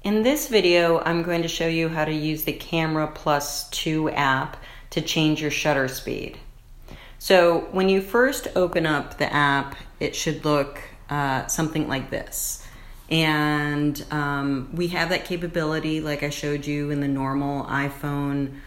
In this video, I'm going to show you how to use the Camera+2 app to change your shutter speed. So when you first open up the app, it should look something like this. And we have that capability, like I showed you in the normal iPhone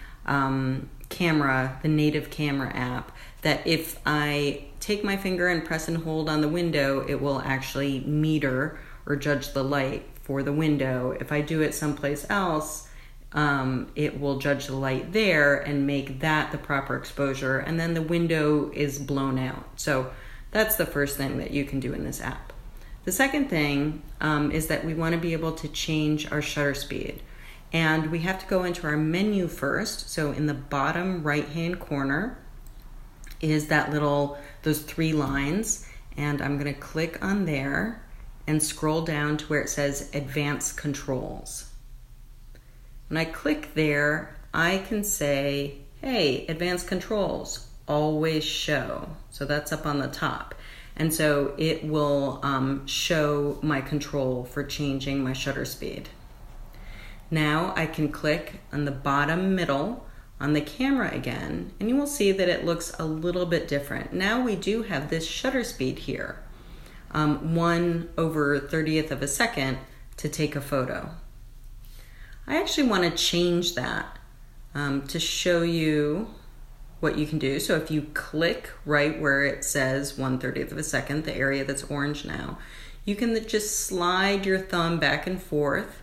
camera, the native camera app, that if I take my finger and press and hold on the window, it will actually meter or judge the light for the window. If I do it someplace else, it will judge the light there and make that the proper exposure, and then the window is blown out. So that's the first thing that you can do in this app. The second thing is that we want to be able to change our shutter speed. And we have to go into our menu first. So in the bottom right-hand corner is those three lines. And I'm going to click on there and scroll down to where it says Advanced Controls. When I click there, I can say, hey, Advanced Controls, always show. So that's up on the top. And so it will show my control for changing my shutter speed. Now I can click on the bottom middle on the camera again, and you will see that it looks a little bit different. Now we do have this shutter speed here, 1/30th of a second to take a photo. I actually want to change that to show you what you can do. So if you click right where it says 1/30th of a second, the area that's orange now, you can just slide your thumb back and forth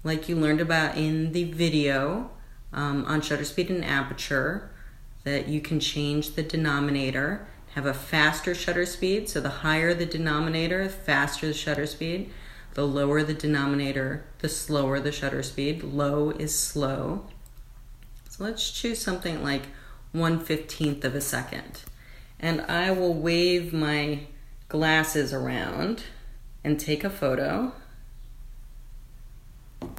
like you learned about in the video on shutter speed and aperture, that you can change the denominator, have a faster shutter speed. So the higher the denominator, the faster the shutter speed. The lower the denominator, the slower the shutter speed. Low is slow. So let's choose something like 1/15th of a second. And I will wave my glasses around and take a photo.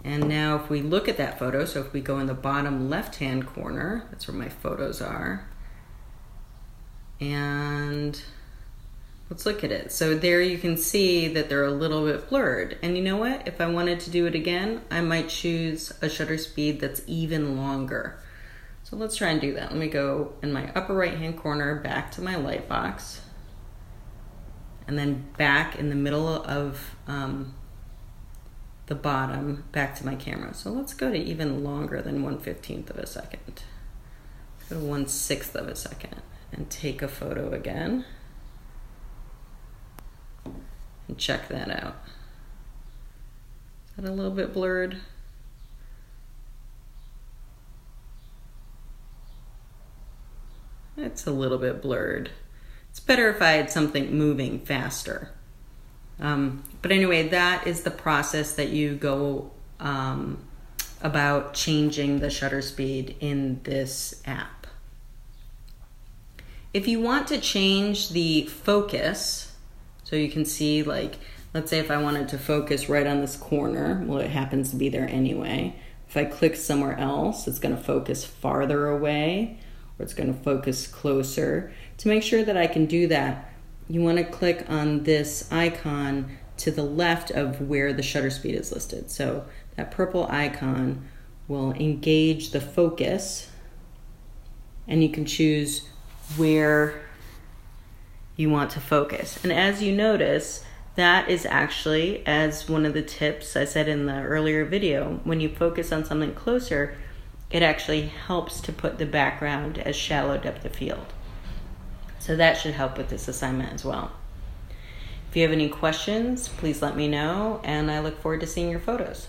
And now if we look at that photo, so if we go in the bottom left-hand corner, that's where my photos are. And let's look at it. So there you can see that they're a little bit blurred. And you know what? If I wanted to do it again, I might choose a shutter speed that's even longer. So let's try and do that. Let me go in my upper right-hand corner, back to my light box, and then back in the middle of the bottom, back to my camera. So let's go to even longer than 1/15th of a second. Go to 1/6 of a second and take a photo again. And check that out. Is that a little bit blurred? It's a little bit blurred. It's better if I had something moving faster. But anyway, that is the process that you go about changing the shutter speed in this app. If you want to change the focus, so you can see, like, let's say if I wanted to focus right on this corner, well, it happens to be there anyway. If I click somewhere else, it's going to focus farther away, or it's going to focus closer. To make sure that I can do that, you want to click on this icon to the left of where the shutter speed is listed. So that purple icon will engage the focus, and you can choose where you want to focus. And as you notice, that is actually, as one of the tips I said in the earlier video, when you focus on something closer, it actually helps to put the background as shallow depth of field. So that should help with this assignment as well. If you have any questions, please let me know, and I look forward to seeing your photos.